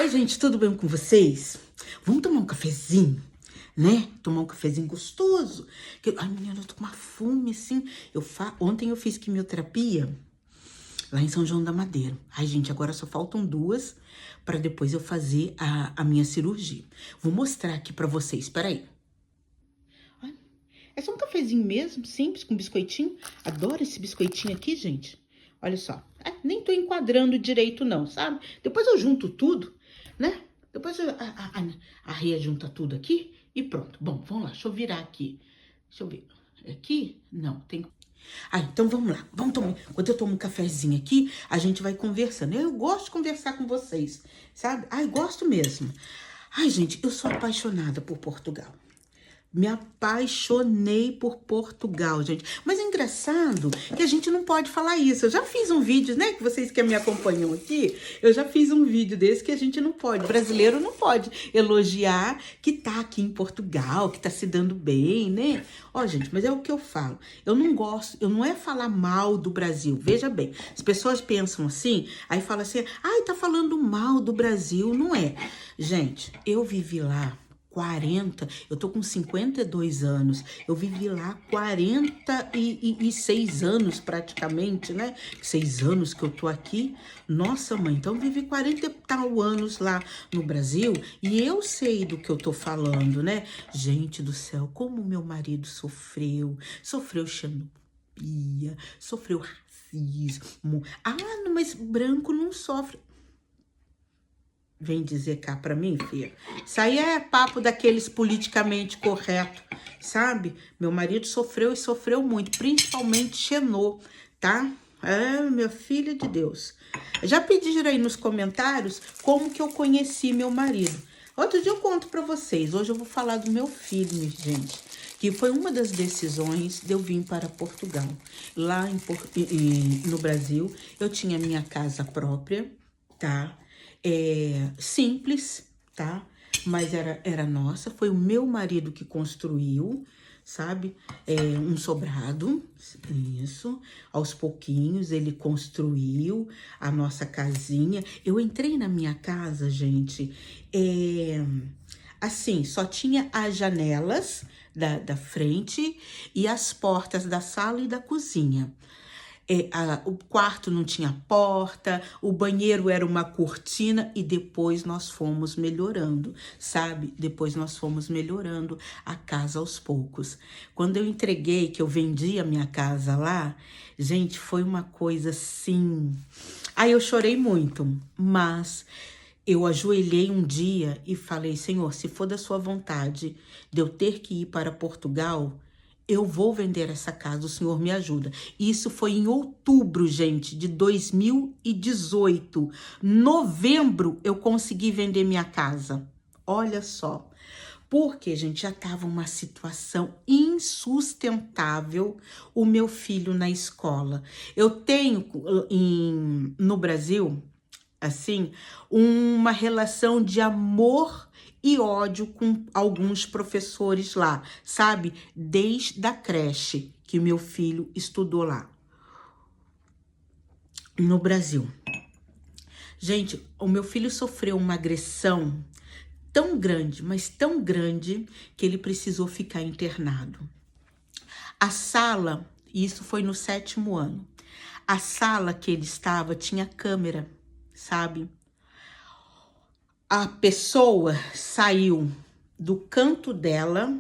Oi, gente, tudo bem com vocês? Vamos tomar um cafezinho, né? Tomar um cafezinho gostoso. Ai, menina, eu tô com uma fome, assim. Ontem eu fiz quimioterapia lá em São João da Madeira. Ai, gente, agora só faltam 2 para depois eu fazer a minha cirurgia. Vou mostrar aqui para vocês, peraí. Ai, é só um cafezinho mesmo, simples, com biscoitinho. Adoro esse biscoitinho aqui, gente. Olha só. Nem tô enquadrando direito não, sabe? Depois eu junto tudo, né? Depois a Ria junta tudo aqui e pronto. Bom, vamos lá, deixa eu virar aqui. Deixa eu ver. Aqui? Não, tem... então vamos lá. Vamos tomar. Enquanto eu tomo um cafezinho aqui, a gente vai conversando. Eu gosto de conversar com vocês, sabe? Gosto mesmo. Gente, eu sou apaixonada por Portugal. Me apaixonei por Portugal, gente. Mas é engraçado que a gente não pode falar isso. Eu já fiz um vídeo, né? Que vocês que me acompanham aqui, eu já fiz um vídeo desse que a gente não pode. O brasileiro não pode elogiar que tá aqui em Portugal, que tá se dando bem, né? Gente, mas é o que eu falo. Eu não gosto, eu não é falar mal do Brasil. Veja bem, as pessoas pensam assim, aí fala assim, tá falando mal do Brasil. Não é. Gente, eu vivi lá 40, eu tô com 52 anos, eu vivi lá 46 anos praticamente, né? 6 anos que eu tô aqui. Nossa, mãe, então eu vivi 40 e tal anos lá no Brasil e eu sei do que eu tô falando, né? Gente do céu, como meu marido sofreu xenofobia, sofreu racismo. Mas branco não sofre. Vem dizer cá pra mim, filha. Isso aí é papo daqueles politicamente corretos, sabe? Meu marido sofreu e sofreu muito, principalmente xenô, tá? Minha filha de Deus. Já pediram aí nos comentários como que eu conheci meu marido. Outro dia eu conto pra vocês. Hoje eu vou falar do meu filho, minha gente. Que foi uma das decisões de eu vir para Portugal. Lá no Brasil, eu tinha minha casa própria, tá? Simples, tá? Mas era nossa, foi o meu marido que construiu, sabe? Um sobrado, isso. Aos pouquinhos ele construiu a nossa casinha. Eu entrei na minha casa, gente, assim, só tinha as janelas da frente e as portas da sala e da cozinha. O quarto não tinha porta, o banheiro era uma cortina e depois nós fomos melhorando, sabe? Depois nós fomos melhorando a casa aos poucos. Quando eu entreguei, que eu vendi a minha casa lá, gente, foi uma coisa assim... eu chorei muito, mas... eu ajoelhei um dia e falei, Senhor, se for da sua vontade de eu ter que ir para Portugal, eu vou vender essa casa, o Senhor me ajuda. Isso foi em outubro, gente, de 2018. Novembro, eu consegui vender minha casa. Olha só. Porque, gente, já estava uma situação insustentável o meu filho na escola. Eu tenho no Brasil, assim, uma relação de amor e ódio com alguns professores lá, sabe? Desde a creche que meu filho estudou lá, no Brasil. Gente, o meu filho sofreu uma agressão tão grande, mas tão grande, que ele precisou ficar internado. A sala, isso foi no 7º ano, a sala que ele estava tinha câmera, sabe? A pessoa saiu do canto dela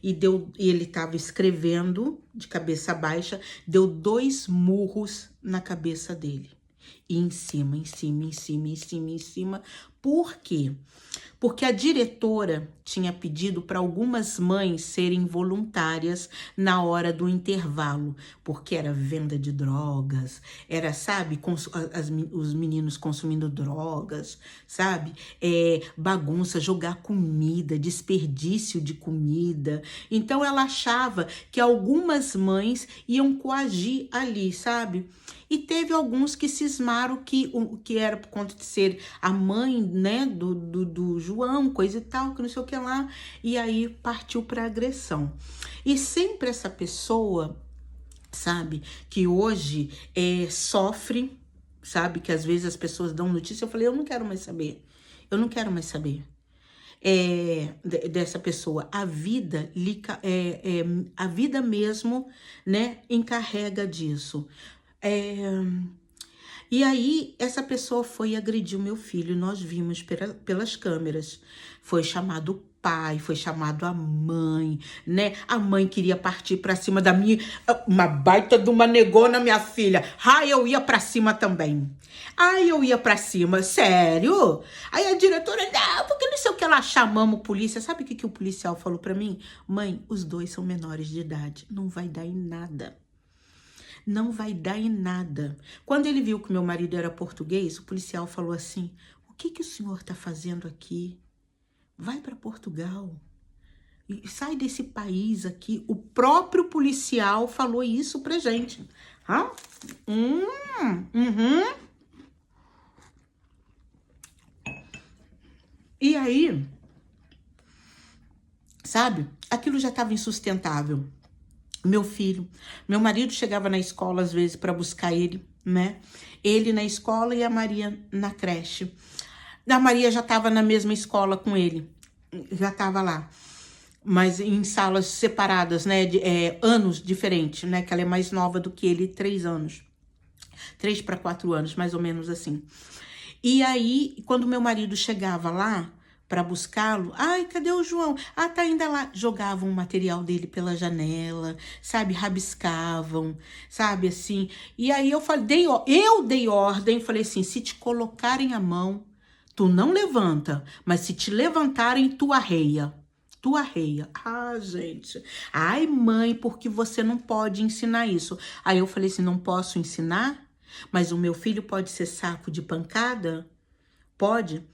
e ele estava escrevendo de cabeça baixa, deu 2 murros na cabeça dele. E em cima. Por quê? Porque a diretora tinha pedido para algumas mães serem voluntárias na hora do intervalo, porque era venda de drogas, era, sabe, os meninos consumindo drogas, sabe, bagunça, jogar comida, desperdício de comida. Então ela achava que algumas mães iam coagir ali, sabe? E teve alguns que cismaram que era por conta de ser a mãe, né, do João, coisa e tal, que não sei o que lá. E aí partiu para agressão. E sempre essa pessoa, sabe, que hoje sofre, sabe? Que às vezes as pessoas dão notícia. Eu falei, eu não quero mais saber. Eu não quero mais saber dessa pessoa. A vida, a vida mesmo, né, encarrega disso. E aí, essa pessoa foi e agrediu meu filho. Nós vimos pelas câmeras. Foi chamado o pai, foi chamado a mãe, né? A mãe queria partir pra cima da minha... Uma baita de uma negona, minha filha. Ai, eu ia pra cima também. Ai, eu ia pra cima. Sério? Aí a diretora, não, porque não sei o que lá, chamamos polícia. Sabe o que o policial falou pra mim? Mãe, os dois são menores de idade. Não vai dar em nada. Não vai dar em nada. Quando ele viu que meu marido era português, o policial falou assim, o que o senhor está fazendo aqui? Vai para Portugal. E sai desse país aqui. O próprio policial falou isso pra gente. E aí, sabe, aquilo já estava insustentável. Meu marido chegava na escola às vezes para buscar ele, né? Ele na escola e a Maria na creche. A Maria já estava na mesma escola com ele, já estava lá, mas em salas separadas, né? Anos diferentes, né? Que ela é mais nova do que ele, 3 anos. 3 para 4 anos, mais ou menos assim. E aí, quando meu marido chegava lá para buscá-lo, ai, cadê o João? Ah, tá ainda lá. Jogavam o material dele pela janela, sabe? Rabiscavam, sabe, assim. E aí eu falei, eu dei ordem, falei assim, se te colocarem a mão, tu não levanta, mas se te levantarem, tu arreia. Tu arreia. Ah, gente. Ai, mãe, porque você não pode ensinar isso? Aí eu falei assim, não posso ensinar? Mas o meu filho pode ser saco de pancada? Pode?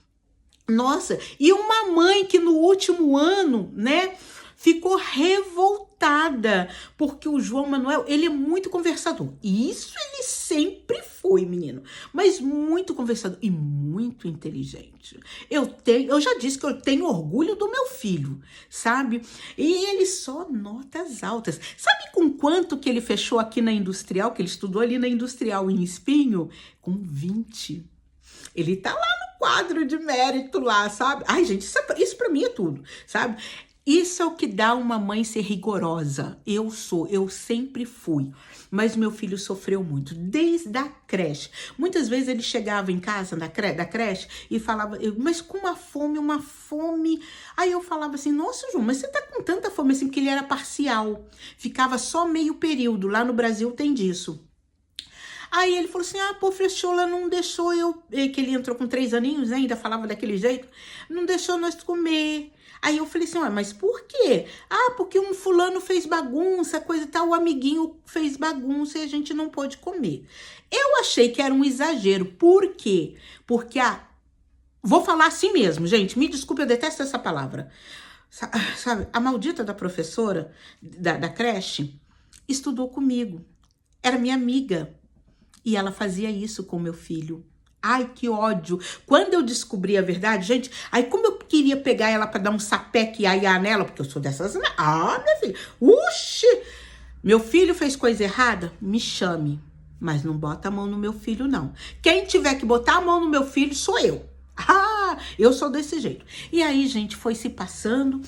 Nossa, e uma mãe que no último ano, né, ficou revoltada, porque o João Manuel, ele é muito conversador. E isso ele sempre foi, menino, mas muito conversador e muito inteligente. Eu já disse que eu tenho orgulho do meu filho, sabe? E ele só notas altas. Sabe com quanto que ele fechou aqui na Industrial, que ele estudou ali na Industrial em Espinho? Com 20. Ele tá lá no quadro de mérito lá, sabe? Ai, gente, isso pra mim é tudo, sabe? Isso é o que dá uma mãe ser rigorosa. Eu sempre fui. Mas meu filho sofreu muito, desde a creche. Muitas vezes ele chegava em casa da creche e falava, mas com uma fome. Aí eu falava assim, nossa, João, mas você tá com tanta fome assim, porque ele era parcial. Ficava só meio período, lá no Brasil tem disso. Aí ele falou assim, professora não deixou que ele entrou com 3 aninhos, né, ainda falava daquele jeito, não deixou nós comer. Aí eu falei assim, mas por quê? Porque um fulano fez bagunça, coisa e tal, o amiguinho fez bagunça e a gente não pôde comer. Eu achei que era um exagero. Por quê? Porque vou falar assim mesmo, gente, me desculpe, eu detesto essa palavra. Sabe, a maldita da professora da creche estudou comigo, era minha amiga. E ela fazia isso com meu filho. Ai, que ódio. Quando eu descobri a verdade, gente, aí como eu queria pegar ela pra dar um sapeque aiá nela, porque eu sou dessas... minha filha, meu filho fez coisa errada? Me chame. Mas não bota a mão no meu filho, não. Quem tiver que botar a mão no meu filho sou eu. Eu sou desse jeito. E aí, gente, foi se passando,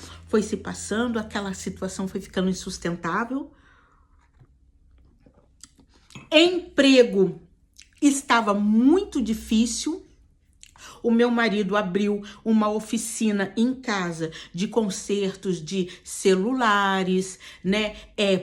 aquela situação foi ficando insustentável. Emprego estava muito difícil. O meu marido abriu uma oficina em casa de consertos de celulares, né,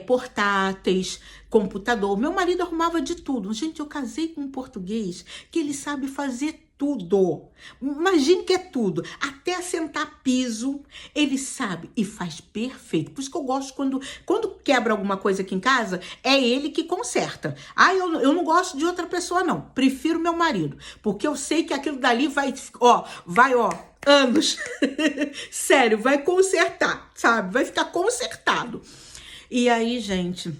portáteis, computador. Meu marido arrumava de tudo. Gente, eu casei com um português que ele sabe fazer tudo. Imagine que é tudo. Até assentar piso, ele sabe e faz perfeito. Por isso que eu gosto quando quebra alguma coisa aqui em casa, é ele que conserta. Eu não gosto de outra pessoa, não. Prefiro meu marido. Porque eu sei que aquilo dali vai anos. Sério, vai consertar, sabe? Vai ficar consertado. E aí, gente...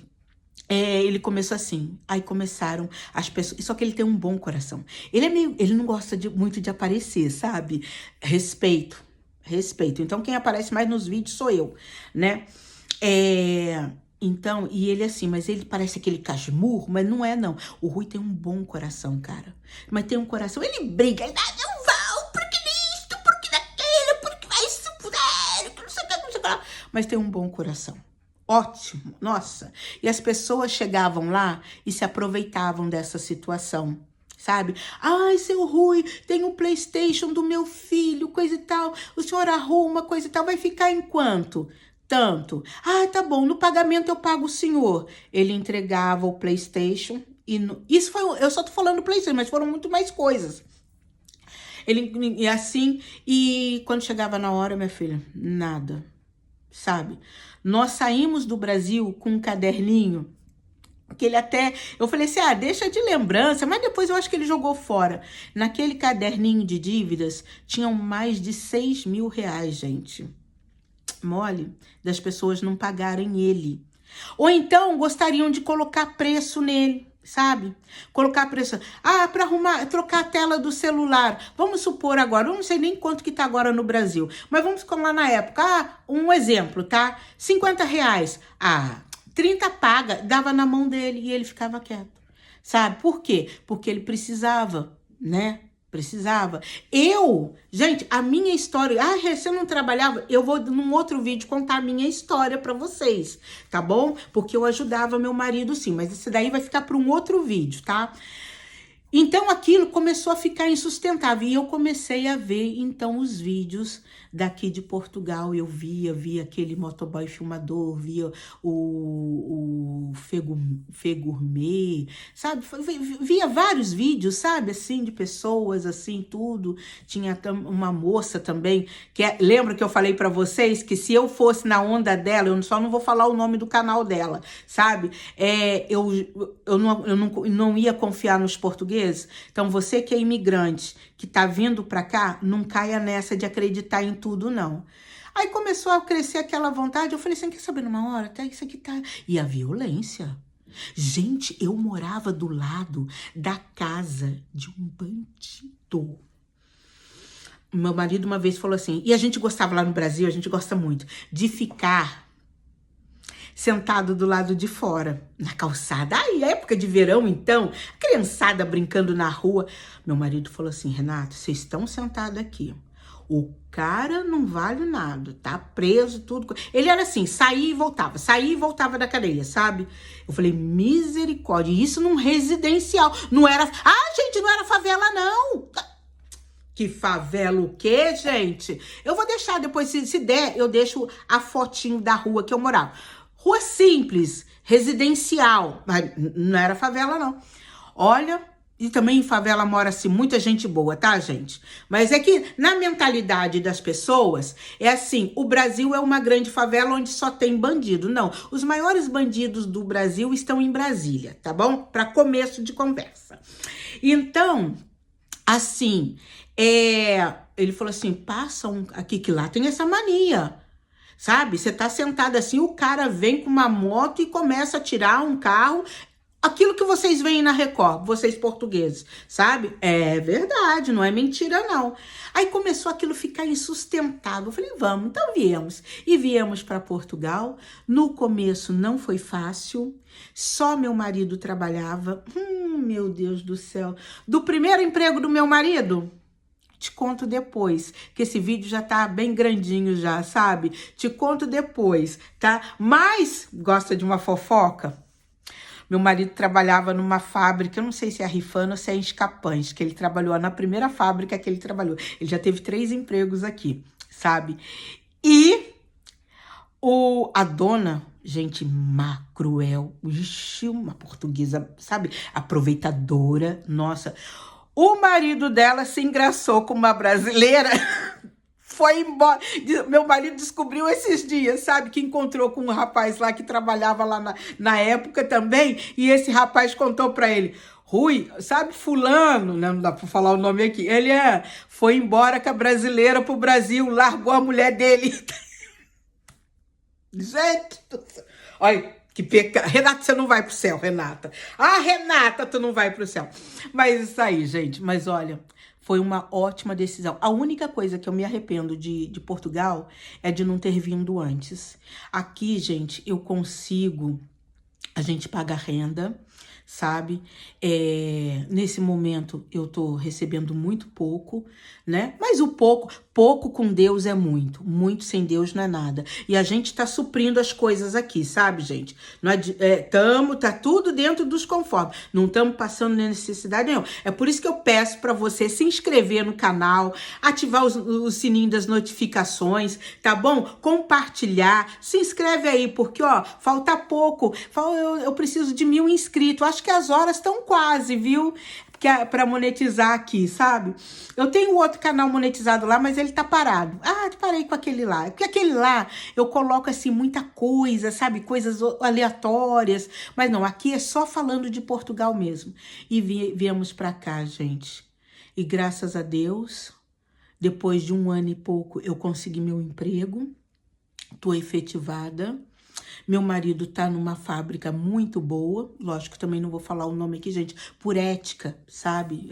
ele começou assim, aí começaram as pessoas, só que ele tem um bom coração. Ele não gosta muito de aparecer, sabe? Respeito. Então quem aparece mais nos vídeos sou eu, né? Então, e ele assim, mas ele parece aquele casmurro, mas não é não. O Rui tem um bom coração, cara. Mas tem um coração, ele briga, ele não vão, porque nisto, porque daquilo, porque vai isso, que não sei o que, não sei o que lá. Mas tem um bom coração. Ótimo, nossa. E as pessoas chegavam lá e se aproveitavam dessa situação. Sabe? Ai, seu Rui, tem um PlayStation do meu filho, coisa e tal. O senhor arruma, coisa e tal. Vai ficar em quanto? Tanto. Ah, tá bom, no pagamento eu pago o senhor. Ele entregava o PlayStation e isso foi, eu só tô falando do PlayStation, mas foram muito mais coisas. Ele e assim, e quando chegava na hora, minha filha, nada. Sabe? Nós saímos do Brasil com um caderninho que ele até, eu falei assim, deixa de lembrança, mas depois eu acho que ele jogou fora. Naquele caderninho de dívidas, tinham mais de 6 mil reais, gente. Mole das pessoas não pagarem ele. Ou então gostariam de colocar preço nele, sabe? Colocar preço. Para arrumar, trocar a tela do celular. Vamos supor agora, eu não sei nem quanto que tá agora no Brasil, mas vamos lá na época. Um exemplo, tá? 50 reais. 30 paga, dava na mão dele e ele ficava quieto. Sabe? Por quê? Porque ele precisava, né? Precisava. Gente, a minha história... você não trabalhava? Eu vou, num outro vídeo, contar a minha história pra vocês, tá bom? Porque eu ajudava meu marido, sim. Mas esse daí vai ficar para um outro vídeo, tá? Então, aquilo começou a ficar insustentável. E eu comecei a ver, então, os vídeos daqui de Portugal. Eu via aquele motoboy filmador, via o Fê Gourmet, sabe? Via vários vídeos, sabe? Assim, de pessoas, assim, tudo. Tinha uma moça também, lembra que eu falei pra vocês que se eu fosse na onda dela, eu só não vou falar o nome do canal dela, sabe? Eu não ia confiar nos portugueses. Então, você que é imigrante, que tá vindo pra cá, não caia nessa de acreditar em tudo, não. Aí começou a crescer aquela vontade, eu falei assim, quer saber, numa hora, até isso aqui tá... E a violência. Gente, eu morava do lado da casa de um bandido. Meu marido uma vez falou assim, e a gente gostava lá no Brasil, a gente gosta muito, de ficar sentado do lado de fora, na calçada. Época de verão, então, criançada brincando na rua. Meu marido falou assim, Renato, vocês estão sentados aqui. O cara não vale nada, tá preso, tudo. Ele era assim, saía e voltava da cadeia, sabe? Eu falei, misericórdia, isso num residencial. Não era, gente, não era favela, não. Que favela o quê, gente? Eu vou deixar depois, se der, eu deixo a fotinho da rua que eu morava. Rua simples, residencial, mas não era favela, não. Olha, e também em favela mora-se muita gente boa, tá, gente? Mas é que na mentalidade das pessoas, é assim, o Brasil é uma grande favela onde só tem bandido. Não, os maiores bandidos do Brasil estão em Brasília, tá bom? Para começo de conversa. Então, assim, ele falou assim, passam aqui que lá tem essa mania. Sabe? Você tá sentado assim, o cara vem com uma moto e começa a tirar um carro. Aquilo que vocês veem na Record, vocês portugueses, sabe? É verdade, não é mentira, não. Aí começou aquilo a ficar insustentável. Eu falei, vamos, então viemos. E viemos para Portugal. No começo não foi fácil. Só meu marido trabalhava. Meu Deus do céu. Do primeiro emprego do meu marido... Te conto depois, que esse vídeo já tá bem grandinho já, sabe? Te conto depois, tá? Mas, gosta de uma fofoca? Meu marido trabalhava numa fábrica, eu não sei se é a Rifano ou se é em Escapães, que ele trabalhou na primeira fábrica que ele trabalhou. Ele já teve 3 empregos aqui, sabe? E a dona, gente má, cruel, ixi, uma portuguesa, sabe? Aproveitadora, nossa... O marido dela se engraçou com uma brasileira, foi embora. Meu marido descobriu esses dias, sabe? Que encontrou com um rapaz lá que trabalhava lá na época também. E esse rapaz contou pra ele, Rui, sabe fulano, né? Não dá pra falar o nome aqui. Ele foi embora com a brasileira pro Brasil, largou a mulher dele. Gente, olha... Que pecado. Renata, você não vai pro céu, Renata. Renata, tu não vai pro céu. Mas isso aí, gente. Mas olha, Foi uma ótima decisão. A única coisa que eu me arrependo de Portugal é de não ter vindo antes. Aqui, gente, eu consigo... A gente paga renda, sabe? Nesse momento eu tô recebendo muito pouco, né? Mas o pouco com Deus é muito. Muito sem Deus não é nada. E a gente tá suprindo as coisas aqui, sabe, gente? Tá tudo dentro dos conformes. Não estamos passando necessidade nenhuma. É por isso que eu peço para você se inscrever no canal, ativar o sininho das notificações, tá bom? Compartilhar, se inscreve aí, porque, ó, falta pouco. Eu preciso de 1000 inscritos. Acho que as horas estão quase, viu? Para monetizar aqui, sabe? Eu tenho outro canal monetizado lá, mas ele tá parado. Ah, parei com aquele lá. Porque aquele lá eu coloco assim muita coisa, sabe? Coisas aleatórias. Mas não, aqui é só falando de Portugal mesmo. E viemos pra cá, gente. E graças a Deus, depois de 1 ano e pouco, eu consegui meu emprego. Tô efetivada. Meu marido tá numa fábrica muito boa, lógico, também não vou falar o nome aqui, gente, por ética, sabe?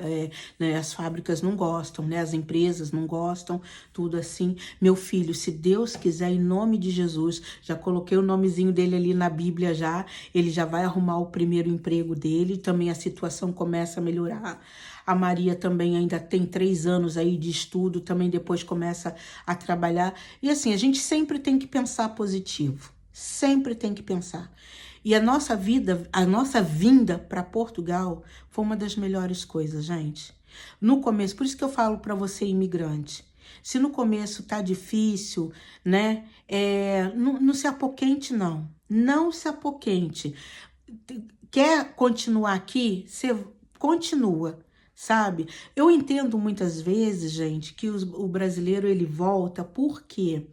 Né, as fábricas não gostam, né? As empresas não gostam, tudo assim. Meu filho, se Deus quiser, em nome de Jesus, já coloquei o nomezinho dele ali na Bíblia já, ele já vai arrumar o primeiro emprego dele, também a situação começa a melhorar. A Maria também ainda tem 3 anos aí de estudo, também depois começa a trabalhar. E assim, a gente sempre tem que pensar positivo. Sempre tem que pensar. E a nossa vinda para Portugal foi uma das melhores coisas, gente. No começo, por isso que eu falo para você, imigrante, se no começo tá difícil, né, não se apoquente, não. Não se apoquente. Quer continuar aqui? Você continua. Sabe? Eu entendo muitas vezes, gente, que o brasileiro ele volta, por quê?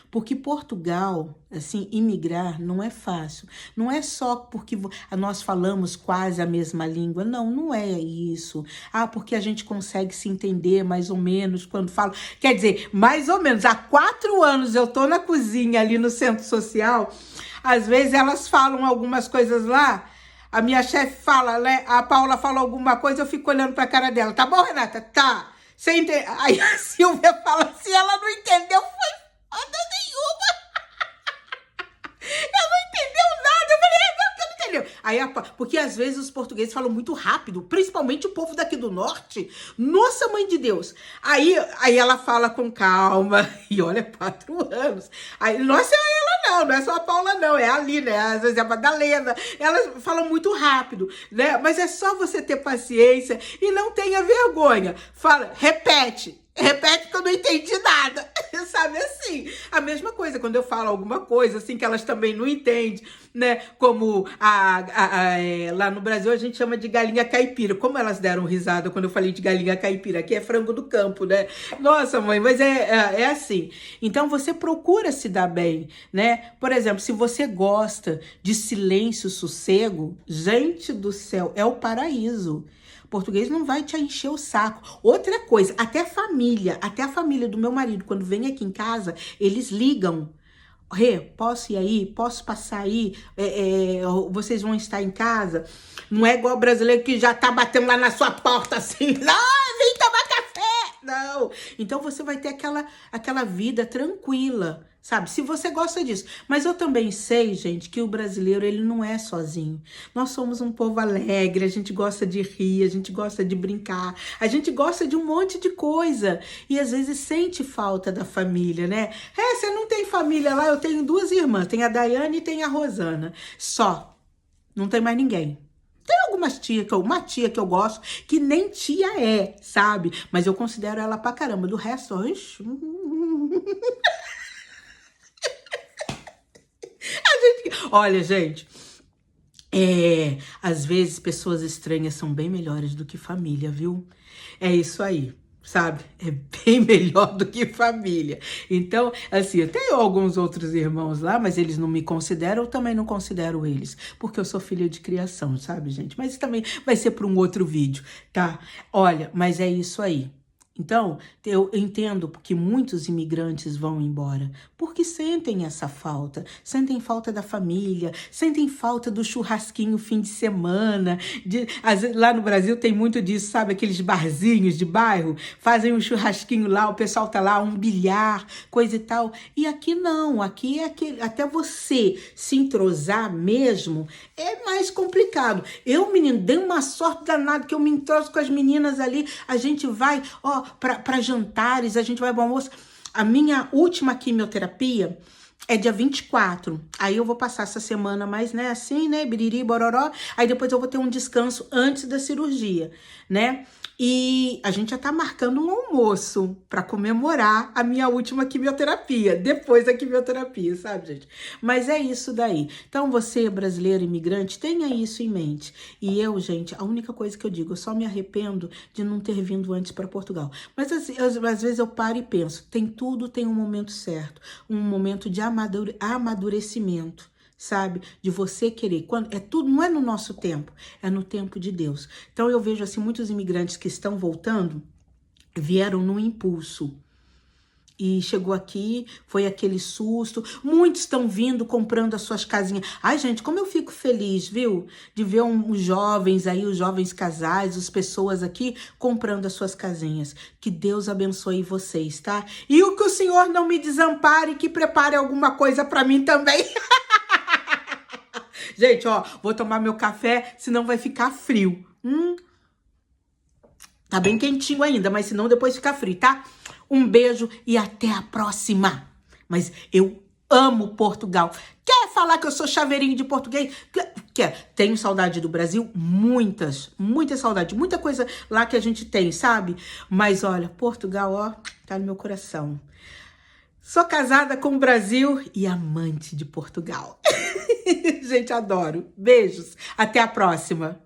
Porque Portugal, assim, imigrar não é fácil. Não é só porque nós falamos quase a mesma língua. Não, não é isso. Ah, porque a gente consegue se entender mais ou menos quando fala. Quer dizer, mais ou menos, há 4 anos eu tô na cozinha ali no centro social. Às vezes elas falam algumas coisas lá. A minha chefe fala, né? A Paula fala alguma coisa, eu fico olhando pra cara dela. Tá bom, Renata? Tá. Você entende? Aí a Silvia fala assim, ela não entendeu, foi foda nenhuma. Ela não entendeu nada. Eu falei, não, você não entendeu. Aí, porque às vezes os portugueses falam muito rápido, principalmente o povo daqui do norte. Nossa, mãe de Deus. Aí ela fala com calma. E olha, 4 anos. Aí, nossa, não é só a Paula não, é a Ali, né? Às vezes é a Madalena, elas falam muito rápido, né? Mas é só você ter paciência e não tenha vergonha. Fala, repete que eu não entendi nada, sabe assim? A mesma coisa, quando eu falo alguma coisa, assim, que elas também não entendem, né? Como lá no Brasil a gente chama de galinha caipira. Como elas deram risada quando eu falei de galinha caipira? Aqui é frango do campo, né? Nossa, mãe, mas é assim. Então você procura se dar bem, né? Por exemplo, se você gosta de silêncio, sossego, gente do céu, é o paraíso. Português não vai te encher o saco. Outra coisa, até a família do meu marido, quando vem aqui em casa, eles ligam. Rê, posso ir aí? Posso passar aí? Vocês vão estar em casa? Não é igual o brasileiro que já tá batendo lá na sua porta assim. Não, vem tomar café! Não. Então você vai ter aquela vida tranquila, sabe? Se você gosta disso. Mas eu também sei, gente, que o brasileiro, ele não é sozinho. Nós somos um povo alegre, a gente gosta de rir, a gente gosta de brincar, a gente gosta de um monte de coisa. E às vezes sente falta da família, né? Você não tem família lá? Eu tenho 2 irmãs, tem a Daiane e tem a Rosana. Só. Não tem mais ninguém. Tem algumas uma tia que eu gosto, que nem tia é, sabe? Mas eu considero ela pra caramba. Do resto, olha, gente, às vezes pessoas estranhas são bem melhores do que família, viu? É isso aí, sabe? É bem melhor do que família. Então, assim, eu tenho alguns outros irmãos lá, mas eles não me consideram, eu também não considero eles, porque eu sou filha de criação, sabe, gente? Mas isso também vai ser para um outro vídeo, tá? Olha, mas é isso aí. Então, eu entendo que muitos imigrantes vão embora, porque sentem essa falta, sentem falta da família, sentem falta do churrasquinho fim de semana. Lá no Brasil tem muito disso, sabe? Aqueles barzinhos de bairro, fazem um churrasquinho lá, o pessoal tá lá, um bilhar, coisa e tal. E aqui não, aqui é até você se entrosar mesmo, é mais complicado. Eu, menino, dei uma sorte danada que eu me entroso com as meninas ali, a gente vai, ó, para jantares, a gente vai pro almoço. A minha última quimioterapia é dia 24. Aí eu vou passar essa semana mais, né, assim, né, biriri, bororó. Aí depois eu vou ter um descanso antes da cirurgia, né? E a gente já tá marcando um almoço para comemorar a minha última quimioterapia, depois da quimioterapia, sabe, gente? Mas é isso daí. Então, você, brasileiro imigrante, tenha isso em mente. E eu, gente, a única coisa que eu digo, eu só me arrependo de não ter vindo antes para Portugal. Mas às vezes eu paro e penso, tem um momento certo, um momento de amadurecimento, sabe? De você querer. Quando é tudo, não é no nosso tempo, é no tempo de Deus. Então eu vejo assim muitos imigrantes que estão voltando, vieram no impulso. E chegou aqui, foi aquele susto. Muitos estão vindo, comprando as suas casinhas. Ai, gente, como eu fico feliz, viu? De ver os jovens aí, os jovens casais, as pessoas aqui comprando as suas casinhas. Que Deus abençoe vocês, tá? E o que o Senhor não me desampare, que prepare alguma coisa para mim também. Gente, ó, vou tomar meu café, senão vai ficar frio. Tá bem quentinho ainda, mas senão depois fica frio, tá? Um beijo e até a próxima. Mas eu amo Portugal. Quer falar que eu sou chaveirinho de português? Quer? Tenho saudade do Brasil? Muitas saudades. Muita coisa lá que a gente tem, sabe? Mas olha, Portugal, ó, tá no meu coração. Sou casada com o Brasil e amante de Portugal. Gente, adoro. Beijos. Até a próxima.